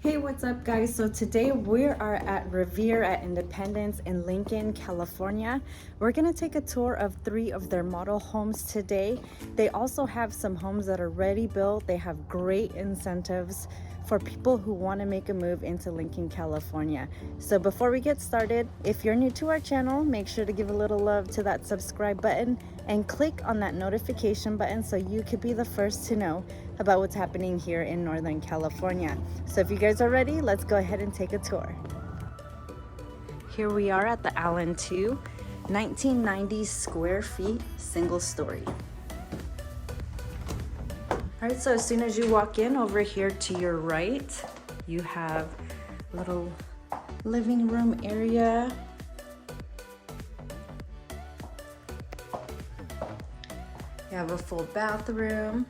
Hey, what's up guys? So today we are at Revere at Independence in Lincoln, California. We're gonna take a tour of 3 of their model homes today. They also have some homes that are ready built. They have great incentives for people who want to make a move into Lincoln, California. So before we get started, if you're new to our channel, make sure to give a little love to that subscribe button and click on that notification button so you could be the first to know about what's happening here in Northern California. So if you guys are ready, let's go ahead and take a tour. Here we are at the Allen II, 1990 square feet, single story. All right, so as soon as you walk in, over here to your right, you have a little living room area. You have a full bathroom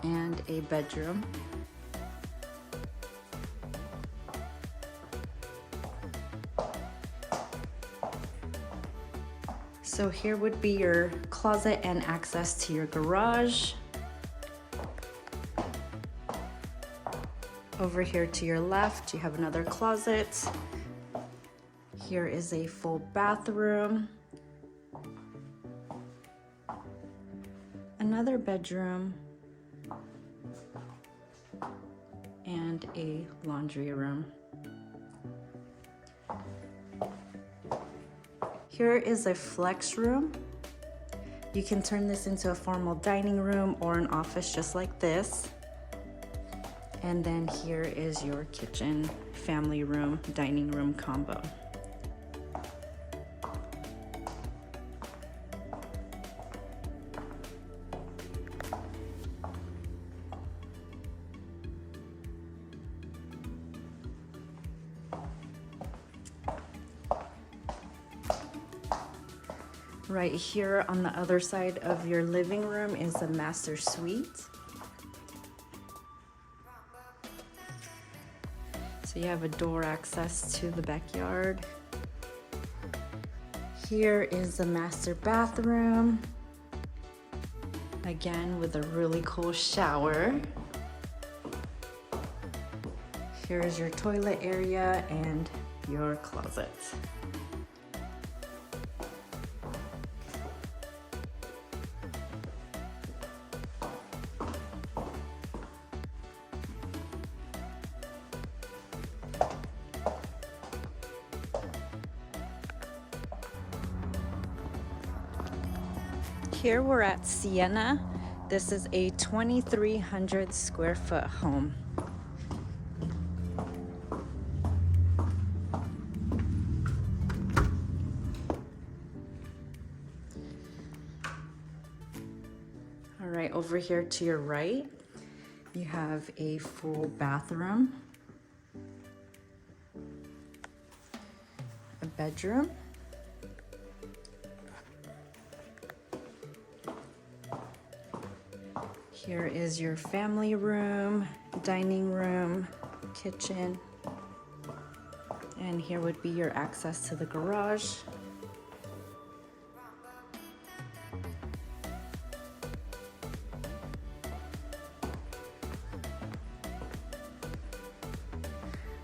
and a bedroom. So here would be your closet and access to your garage. Over here to your left, you have another closet. Here is a full bathroom. Another bedroom. And a laundry room. Here is a flex room. You can turn this into a formal dining room or an office just like this. And then here is your kitchen, family room, dining room combo. Right here on the other side of your living room is a master suite. So you have a door access to the backyard. Here is the master bathroom. Again, with a really cool shower. Here is your toilet area and your closet. Here we're at Sienna. This is a 2,300 square foot home. All right, over here to your right, you have a full bathroom, a bedroom, here is your family room, dining room, kitchen, and here would be your access to the garage.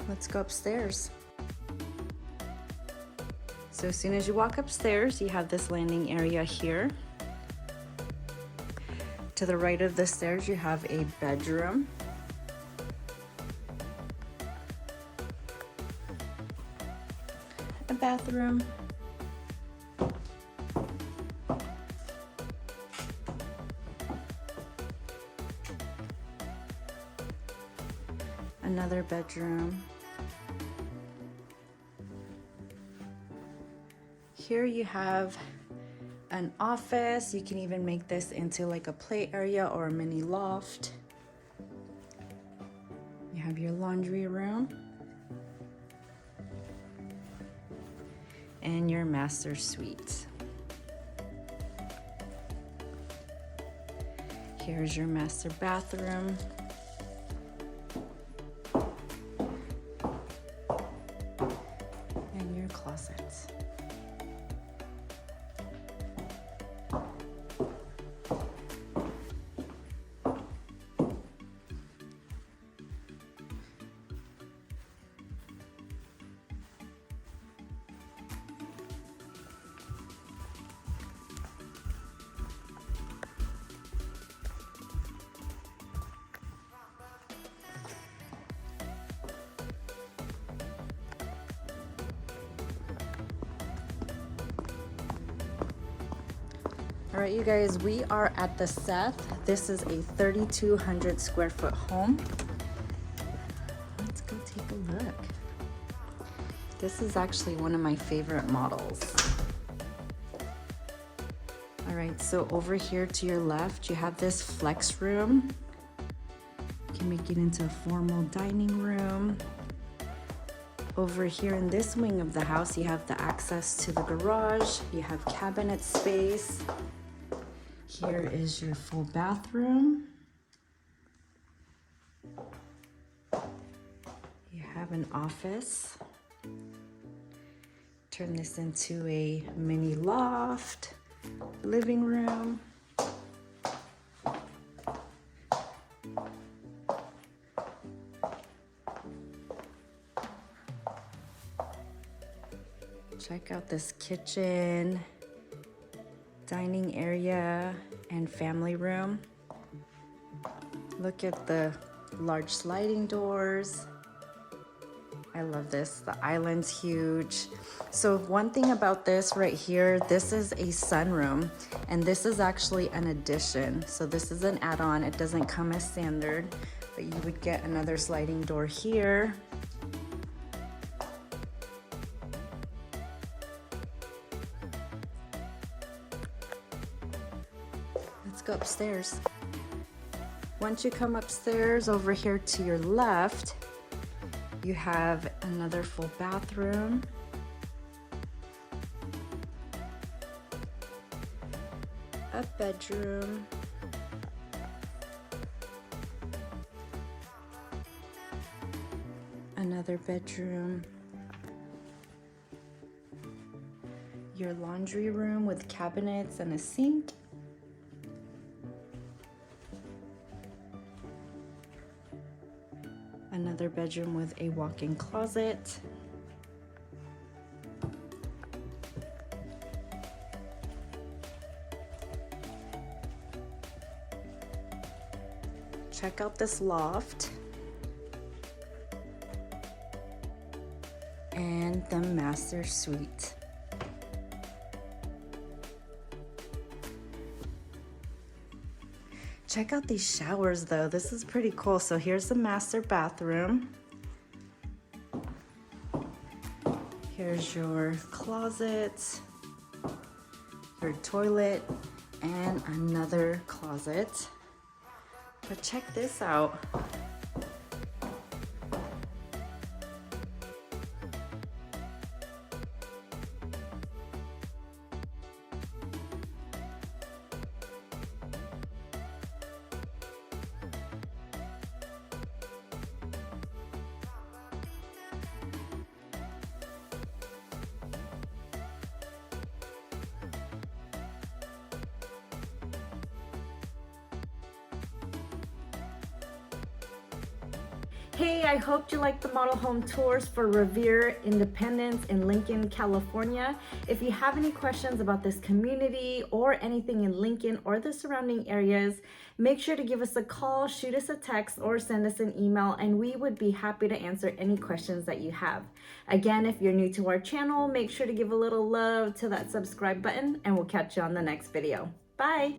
Let's go upstairs. So as soon as you walk upstairs, you have this landing area here. To the right of the stairs, you have a bedroom. A bathroom. Another bedroom. Here you have an office. You can even make this into like a play area or a mini loft. You have your laundry room and your master suite. Here's your master bathroom. And your closets. All right, you guys, we are at the Seth. This is a 3,200 square foot home. Let's go take a look. This is actually one of my favorite models. All right, so over here to your left, you have this flex room. You can make it into a formal dining room. Over here in this wing of the house, you have the access to the garage. You have cabinet space. Here is your full bathroom. You have an office. Turn this into a mini loft, living room. Check out this kitchen, dining area, and family room. Look at the large sliding doors. I love this. The island's huge. So one thing about this right here, this is a sunroom, and this is actually an addition. So this is an add-on. It doesn't come as standard, but you would get another sliding door here. Let's go upstairs. Once you come upstairs, over here to your left, you have another full bathroom. A bedroom. Another bedroom. Your laundry room with cabinets and a sink. Another bedroom with a walk-in closet. Check out this loft. And the master suite. Check out these showers though. This is pretty cool. So here's the master bathroom. Here's your closet, your toilet, and another closet. But check this out. Hey, I hope you liked the model home tours for Revere Independence in Lincoln, California. If you have any questions about this community or anything in Lincoln or the surrounding areas, make sure to give us a call, shoot us a text, or send us an email, and we would be happy to answer any questions that you have. Again, if you're new to our channel, make sure to give a little love to that subscribe button, and we'll catch you on the next video. Bye!